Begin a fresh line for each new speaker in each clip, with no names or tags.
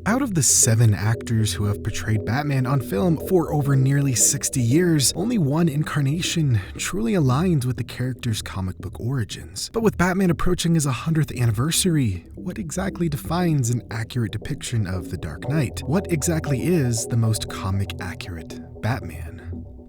Out of the 7 actors who have portrayed Batman on film for over nearly 60 years, only one incarnation truly aligns with the character's comic book origins. But with Batman approaching his 100th anniversary, what exactly defines an accurate depiction of the Dark Knight? What exactly is the most comic-accurate Batman?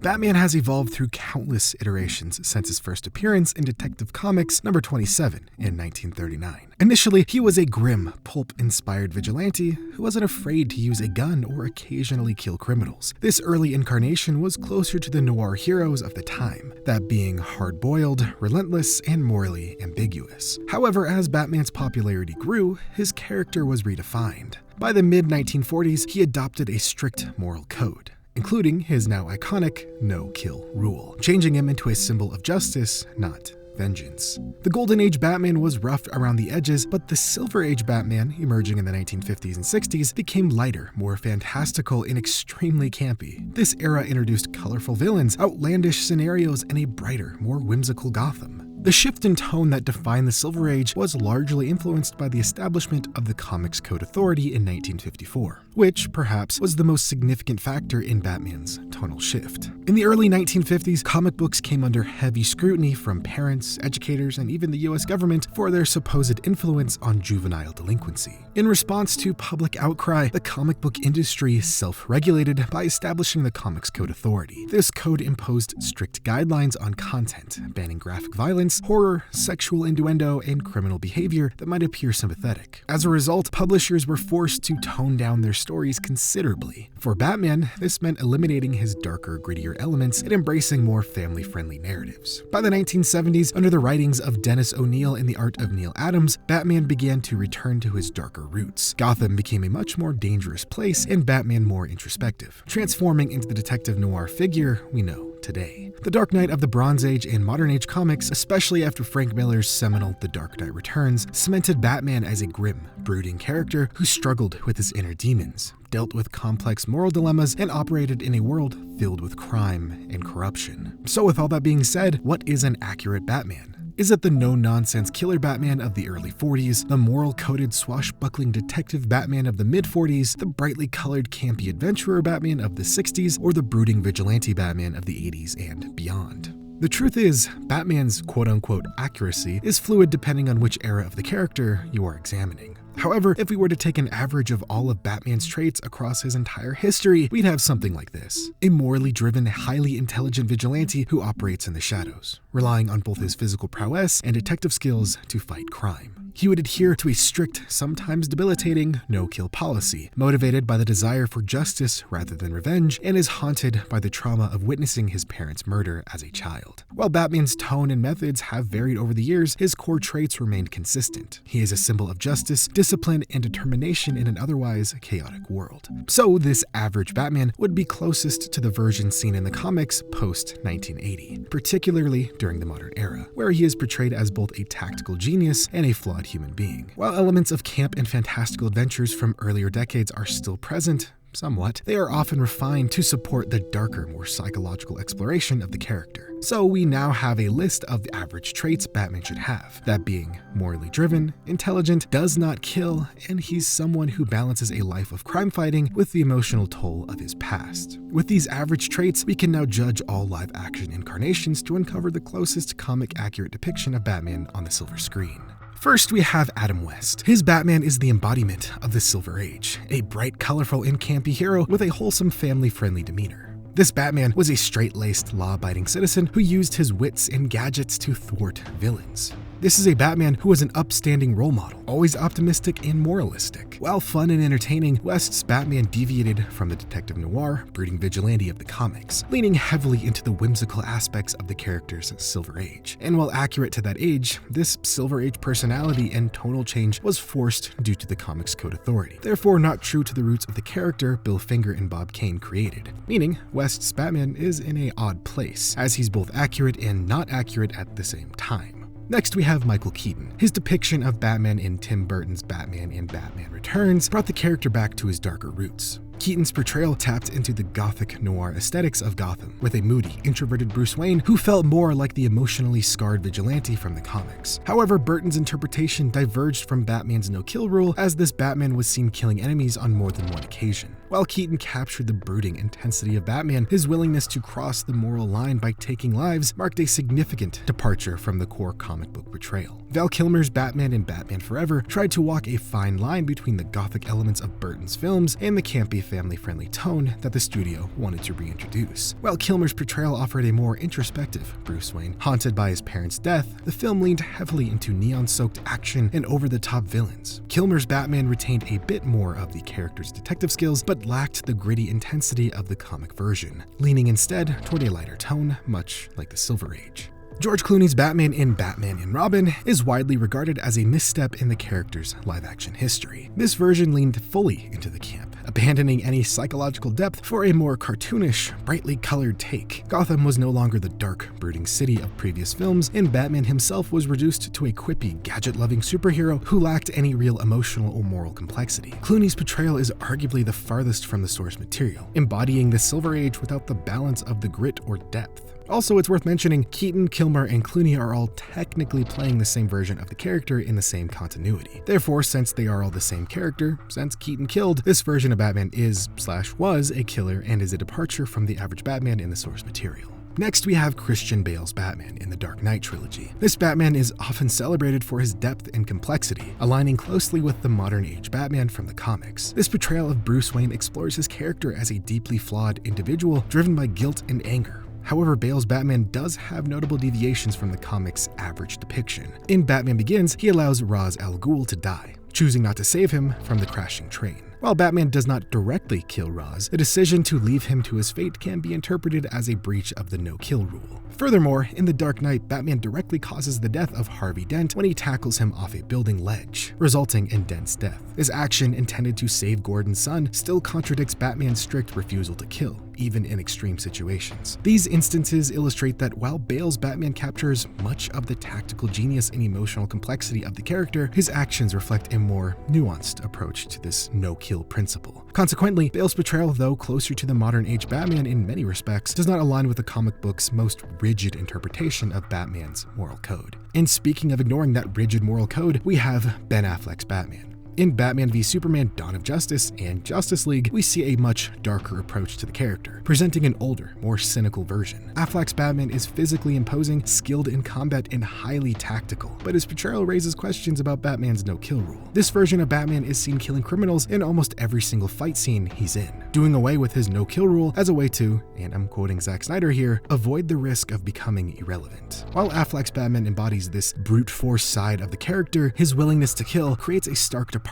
Batman has evolved through countless iterations since his first appearance in Detective Comics number 27 in 1939. Initially, he was a grim, pulp-inspired vigilante who wasn't afraid to use a gun or occasionally kill criminals. This early incarnation was closer to the noir heroes of the time, that being hard-boiled, relentless, and morally ambiguous. However, as Batman's popularity grew, his character was redefined. By the mid-1940s, he adopted a strict moral code, including his now iconic no-kill rule, changing him into a symbol of justice, not vengeance. The Golden Age Batman was rough around the edges, but the Silver Age Batman, emerging in the 1950s and 60s, became lighter, more fantastical, and extremely campy. This era introduced colorful villains, outlandish scenarios, and a brighter, more whimsical Gotham. The shift in tone that defined the Silver Age was largely influenced by the establishment of the Comics Code Authority in 1954, which, perhaps, was the most significant factor in Batman's tonal shift. In the early 1950s, comic books came under heavy scrutiny from parents, educators, and even the US government for their supposed influence on juvenile delinquency. In response to public outcry, the comic book industry self-regulated by establishing the Comics Code Authority. This code imposed strict guidelines on content, banning graphic violence, horror, sexual innuendo, and criminal behavior that might appear sympathetic. As a result, publishers were forced to tone down their stories considerably. For Batman, this meant eliminating his darker, grittier elements and embracing more family-friendly narratives. By the 1970s, under the writings of Dennis O'Neil and the art of Neil Adams, Batman began to return to his darker roots. Gotham became a much more dangerous place and Batman more introspective, transforming into the detective noir figure we know today. The Dark Knight of the Bronze Age and Modern Age comics, especially after Frank Miller's seminal The Dark Knight Returns, cemented Batman as a grim, brooding character who struggled with his inner demons, dealt with complex moral dilemmas, and operated in a world filled with crime and corruption. So with all that being said, what is an accurate Batman? Is it the no-nonsense killer Batman of the early 40s, the moral-coded swashbuckling detective Batman of the mid-40s, the brightly colored campy adventurer Batman of the 60s, or the brooding vigilante Batman of the 80s and beyond? The truth is, Batman's quote-unquote accuracy is fluid depending on which era of the character you are examining. However, if we were to take an average of all of Batman's traits across his entire history, we'd have something like this. A morally driven, highly intelligent vigilante who operates in the shadows, relying on both his physical prowess and detective skills to fight crime. He would adhere to a strict, sometimes debilitating, no-kill policy, motivated by the desire for justice rather than revenge, and is haunted by the trauma of witnessing his parents' murder as a child. While Batman's tone and methods have varied over the years, his core traits remained consistent. He is a symbol of justice, discipline, and determination in an otherwise chaotic world. So this average Batman would be closest to the version seen in the comics post-1980, particularly during the modern era, where he is portrayed as both a tactical genius and a flawed human being. While elements of camp and fantastical adventures from earlier decades are still present, somewhat, they are often refined to support the darker, more psychological exploration of the character. So we now have a list of the average traits Batman should have, that being morally driven, intelligent, does not kill, and he's someone who balances a life of crime fighting with the emotional toll of his past. With these average traits, we can now judge all live-action incarnations to uncover the closest comic-accurate depiction of Batman on the silver screen. First, we have Adam West. His Batman is the embodiment of the Silver Age, a bright, colorful, and campy hero with a wholesome, family-friendly demeanor. This Batman was a straight-laced, law-abiding citizen who used his wits and gadgets to thwart villains. This is a Batman who was an upstanding role model, always optimistic and moralistic. While fun and entertaining, West's Batman deviated from the detective noir, brooding vigilante of the comics, leaning heavily into the whimsical aspects of the character's Silver Age. And while accurate to that age, this Silver Age personality and tonal change was forced due to the Comics Code Authority, therefore not true to the roots of the character Bill Finger and Bob Kane created, meaning West's Batman is in an odd place, as he's both accurate and not accurate at the same time. Next, we have Michael Keaton. His depiction of Batman in Tim Burton's Batman and Batman Returns brought the character back to his darker roots. Keaton's portrayal tapped into the gothic noir aesthetics of Gotham, with a moody, introverted Bruce Wayne who felt more like the emotionally scarred vigilante from the comics. However, Burton's interpretation diverged from Batman's no-kill rule, as this Batman was seen killing enemies on more than one occasion. While Keaton captured the brooding intensity of Batman, his willingness to cross the moral line by taking lives marked a significant departure from the core comic book portrayal. Val Kilmer's Batman in Batman Forever tried to walk a fine line between the gothic elements of Burton's films and the campy, family-friendly tone that the studio wanted to reintroduce. While Kilmer's portrayal offered a more introspective Bruce Wayne, haunted by his parents' death, the film leaned heavily into neon-soaked action and over-the-top villains. Kilmer's Batman retained a bit more of the character's detective skills, but lacked the gritty intensity of the comic version, leaning instead toward a lighter tone, much like the Silver Age. George Clooney's Batman in Batman and Robin is widely regarded as a misstep in the character's live-action history. This version leaned fully into the camp, abandoning any psychological depth for a more cartoonish, brightly colored take. Gotham was no longer the dark, brooding city of previous films, and Batman himself was reduced to a quippy, gadget-loving superhero who lacked any real emotional or moral complexity. Clooney's portrayal is arguably the farthest from the source material, embodying the Silver Age without the balance of the grit or depth. Also, it's worth mentioning, Keaton, Kilmer, and Clooney are all technically playing the same version of the character in the same continuity. Therefore, since they are all the same character, since Keaton killed, this version of Batman is/was a killer and is a departure from the average Batman in the source material. Next, we have Christian Bale's Batman in the Dark Knight trilogy. This Batman is often celebrated for his depth and complexity, aligning closely with the modern-age Batman from the comics. This portrayal of Bruce Wayne explores his character as a deeply flawed individual driven by guilt and anger. However, Bale's Batman does have notable deviations from the comic's average depiction. In Batman Begins, he allows Ra's al Ghul to die, choosing not to save him from the crashing train. While Batman does not directly kill Ra's, the decision to leave him to his fate can be interpreted as a breach of the no-kill rule. Furthermore, in The Dark Knight, Batman directly causes the death of Harvey Dent when he tackles him off a building ledge, resulting in Dent's death. This action, intended to save Gordon's son, still contradicts Batman's strict refusal to kill, even in extreme situations. These instances illustrate that while Bale's Batman captures much of the tactical genius and emotional complexity of the character, his actions reflect a more nuanced approach to this no-kill principle. Consequently, Bale's portrayal, though closer to the modern-age Batman in many respects, does not align with the comic book's most rigid interpretation of Batman's moral code. And speaking of ignoring that rigid moral code, we have Ben Affleck's Batman. In Batman v Superman: Dawn of Justice and Justice League, we see a much darker approach to the character, presenting an older, more cynical version. Affleck's Batman is physically imposing, skilled in combat, and highly tactical, but his portrayal raises questions about Batman's no-kill rule. This version of Batman is seen killing criminals in almost every single fight scene he's in, doing away with his no-kill rule as a way to, and I'm quoting Zack Snyder here, avoid the risk of becoming irrelevant. While Affleck's Batman embodies this brute force side of the character, his willingness to kill creates a stark departure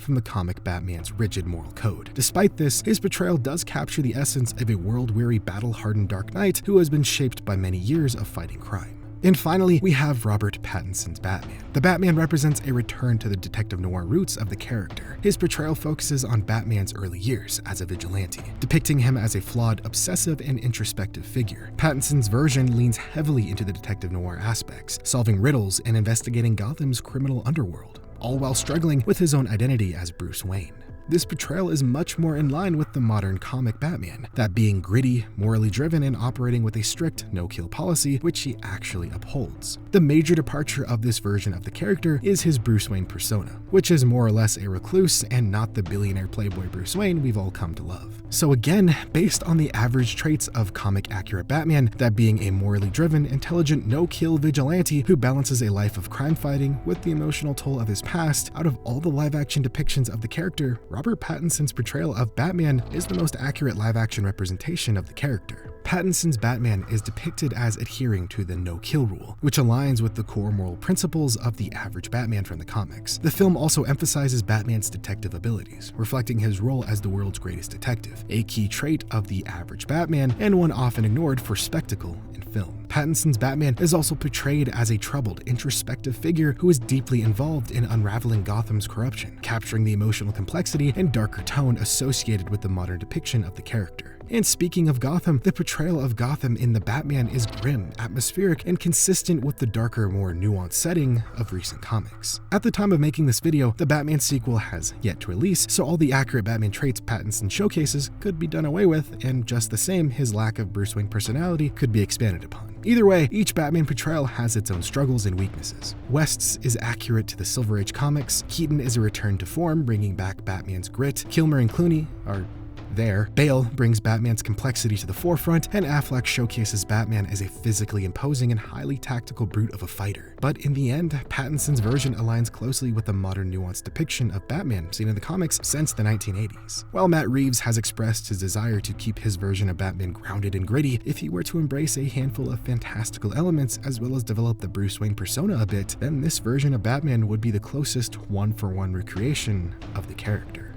from the comic Batman's rigid moral code. Despite this, his portrayal does capture the essence of a world-weary, battle-hardened Dark Knight who has been shaped by many years of fighting crime. And finally, we have Robert Pattinson's Batman. The Batman represents a return to the detective noir roots of the character. His portrayal focuses on Batman's early years as a vigilante, depicting him as a flawed, obsessive, and introspective figure. Pattinson's version leans heavily into the detective noir aspects, solving riddles and investigating Gotham's criminal underworld, all while struggling with his own identity as Bruce Wayne. This portrayal is much more in line with the modern comic Batman, that being gritty, morally driven, and operating with a strict no-kill policy, which he actually upholds. The major departure of this version of the character is his Bruce Wayne persona, which is more or less a recluse and not the billionaire playboy Bruce Wayne we've all come to love. So again, based on the average traits of comic-accurate Batman, that being a morally driven, intelligent, no-kill vigilante who balances a life of crime fighting with the emotional toll of his past, out of all the live-action depictions of the character, Robert Pattinson's portrayal of Batman is the most accurate live-action representation of the character. Pattinson's Batman is depicted as adhering to the no-kill rule, which aligns with the core moral principles of the average Batman from the comics. The film also emphasizes Batman's detective abilities, reflecting his role as the world's greatest detective, a key trait of the average Batman and one often ignored for spectacle in film. Pattinson's Batman is also portrayed as a troubled, introspective figure who is deeply involved in unraveling Gotham's corruption, capturing the emotional complexity and darker tone associated with the modern depiction of the character. And speaking of Gotham, the portrayal of Gotham in The Batman is grim, atmospheric, and consistent with the darker, more nuanced setting of recent comics. At the time of making this video, the Batman sequel has yet to release, so all the accurate Batman traits Pattinson showcases could be done away with, and just the same, his lack of Bruce Wayne personality could be expanded upon. Either way, each Batman portrayal has its own struggles and weaknesses. West's is accurate to the Silver Age comics, Keaton is a return to form, bringing back Batman's grit, Kilmer and Clooney are there. Bale brings Batman's complexity to the forefront, and Affleck showcases Batman as a physically imposing and highly tactical brute of a fighter. But in the end, Pattinson's version aligns closely with the modern nuanced depiction of Batman seen in the comics since the 1980s. While Matt Reeves has expressed his desire to keep his version of Batman grounded and gritty, if he were to embrace a handful of fantastical elements as well as develop the Bruce Wayne persona a bit, then this version of Batman would be the closest one-for-one recreation of the character.